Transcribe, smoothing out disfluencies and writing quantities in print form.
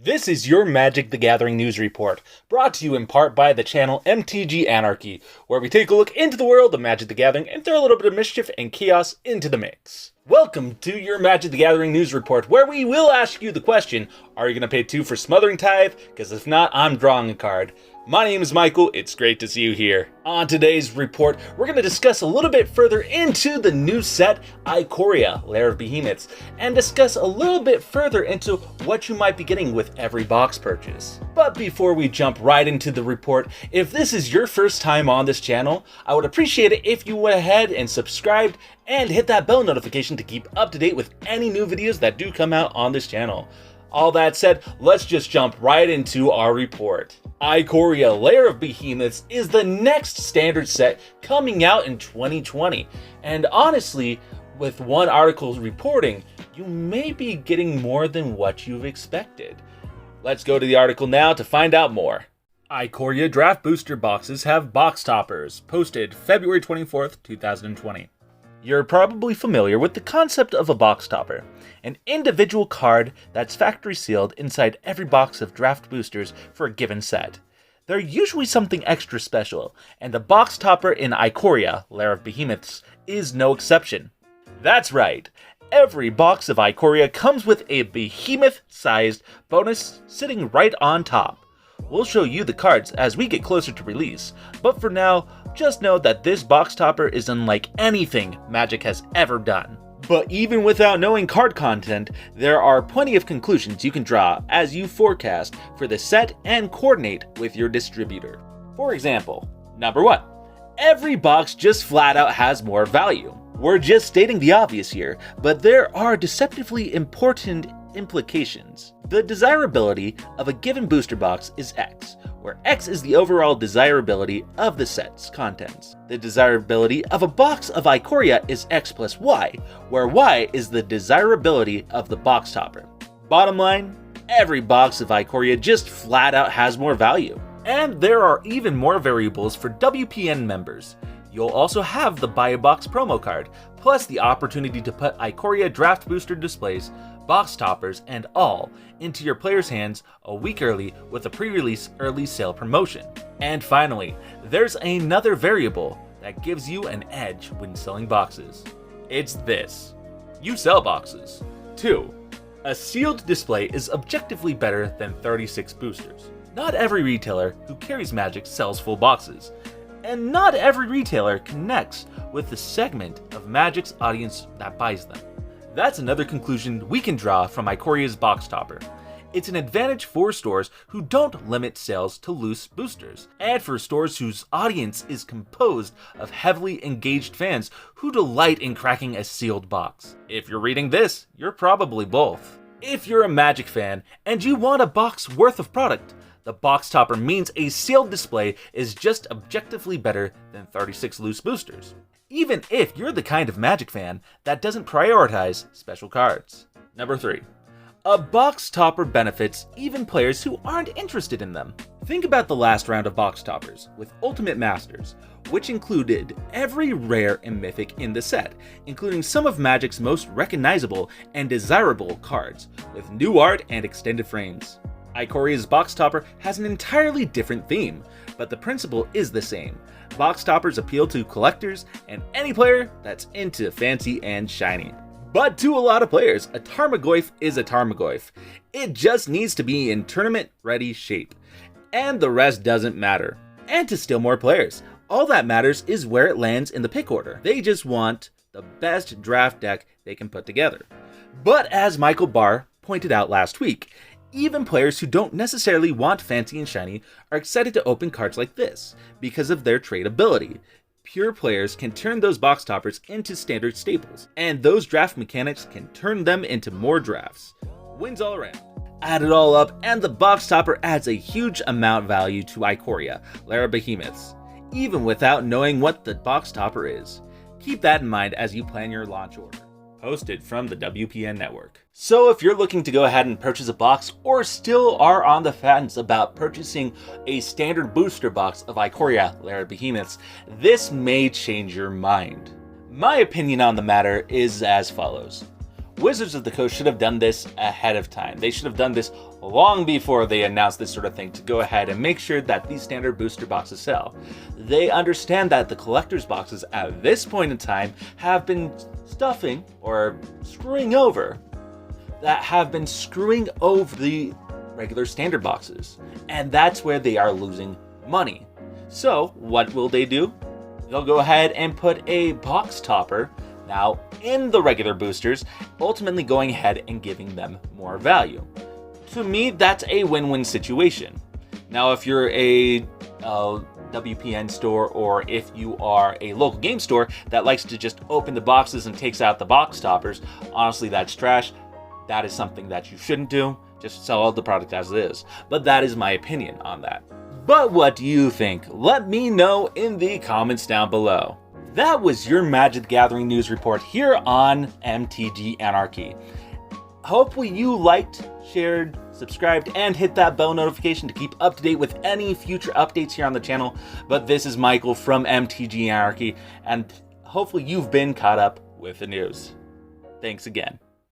This is your Magic the Gathering news report, brought to you in part by the channel MTG Anarchy, where we take a look into the world of Magic the Gathering and throw a little bit of mischief and chaos into the mix. Welcome to your Magic the Gathering news report, where we will ask you the question, are you going to pay 2 for Smothering Tithe? Because if not, I'm drawing a card. My name is Michael, it's great to see you here. On today's report, we're going to discuss a little bit further into the new set, Ikoria, Lair of Behemoths, and discuss a little bit further into what you might be getting with every box purchase. But before we jump right into the report, if this is your first time on this channel, I would appreciate it if you went ahead and subscribed and hit that bell notification to keep up to date with any new videos that do come out on this channel. All that said, let's just jump right into our report. Ikoria, Lair of Behemoths is the next standard set coming out in 2020. And honestly, with one article reporting, you may be getting more than what you've expected. Let's go to the article now to find out more. Ikoria draft booster boxes have box toppers, posted February 24th, 2020. You're probably familiar with the concept of a box topper, an individual card that's factory sealed inside every box of draft boosters for a given set. They're usually something extra special, and the box topper in Ikoria, Lair of Behemoths, is no exception. That's right, every box of Ikoria comes with a behemoth-sized bonus sitting right on top. We'll show you the cards as we get closer to release, but for now, just know that this box topper is unlike anything Magic has ever done. But even without knowing card content, there are plenty of conclusions you can draw as you forecast for the set and coordinate with your distributor. For example, number 1, every box just flat out has more value. We're just stating the obvious here, but there are deceptively important implications. The desirability of a given booster box is X, where X is the overall desirability of the set's contents. The desirability of a box of Ikoria is X plus Y, where Y is the desirability of the box topper. Bottom line, every box of Ikoria just flat out has more value. And there are even more variables for WPN members. You'll also have the Buy a Box promo card, plus the opportunity to put Ikoria draft booster displays, box toppers, and all into your players' hands a week early with a pre-release early sale promotion. And finally, there's another variable that gives you an edge when selling boxes. It's this: you sell boxes. 2. A sealed display is objectively better than 36 boosters. Not every retailer who carries Magic sells full boxes, and not every retailer connects with the segment of Magic's audience that buys them. That's another conclusion we can draw from Ikoria's box topper. It's an advantage for stores who don't limit sales to loose boosters, and for stores whose audience is composed of heavily engaged fans who delight in cracking a sealed box. If you're reading this, you're probably both. If you're a Magic fan and you want a box worth of product, the box topper means a sealed display is just objectively better than 36 loose boosters, even if you're the kind of Magic fan that doesn't prioritize special cards. Number 3. A box topper benefits even players who aren't interested in them. Think about the last round of box toppers with Ultimate Masters, which included every rare and mythic in the set, including some of Magic's most recognizable and desirable cards, with new art and extended frames. Ikoria's box topper has an entirely different theme, but the principle is the same. Box toppers appeal to collectors and any player that's into fancy and shiny. But to a lot of players, a Tarmogoyf is a Tarmogoyf. It just needs to be in tournament-ready shape, and the rest doesn't matter. And to still more players, all that matters is where it lands in the pick order. They just want the best draft deck they can put together. But as Michael Barr pointed out last week, even players who don't necessarily want fancy and shiny are excited to open cards like this because of their tradability. Pure players can turn those box toppers into standard staples, and those draft mechanics can turn them into more drafts. Wins all around. Add it all up, and the box topper adds a huge amount of value to Ikoria, Lair of Behemoths, even without knowing what the box topper is. Keep that in mind as you plan your launch order. Posted from the WPN network. So if you're looking to go ahead and purchase a box, or still are on the fence about purchasing a standard booster box of Ikoria, Lair of Behemoths, this may change your mind. My opinion on the matter is as follows. Wizards of the Coast should have done this ahead of time. They should have done this long before they announced this sort of thing, to go ahead and make sure that these standard booster boxes sell. They understand that the collector's boxes at this point in time have been stuffing or screwing over the regular standard boxes, and that's where they are losing money. So what will they do? They'll go ahead and put a box topper now in the regular boosters, ultimately going ahead and giving them more value. To me, that's a win-win situation. Now, if you're a WPN store, or if you are a local game store that likes to just open the boxes and takes out the box toppers, honestly, that's trash. That is something that you shouldn't do. Just sell all the product as it is. But that is my opinion on that. But what do you think? Let me know in the comments down below. That was your Magic the Gathering news report here on MTG Anarchy. Hopefully you liked, shared, subscribed, and hit that bell notification to keep up to date with any future updates here on the channel. But this is Michael from MTG Anarchy, and hopefully you've been caught up with the news. Thanks again.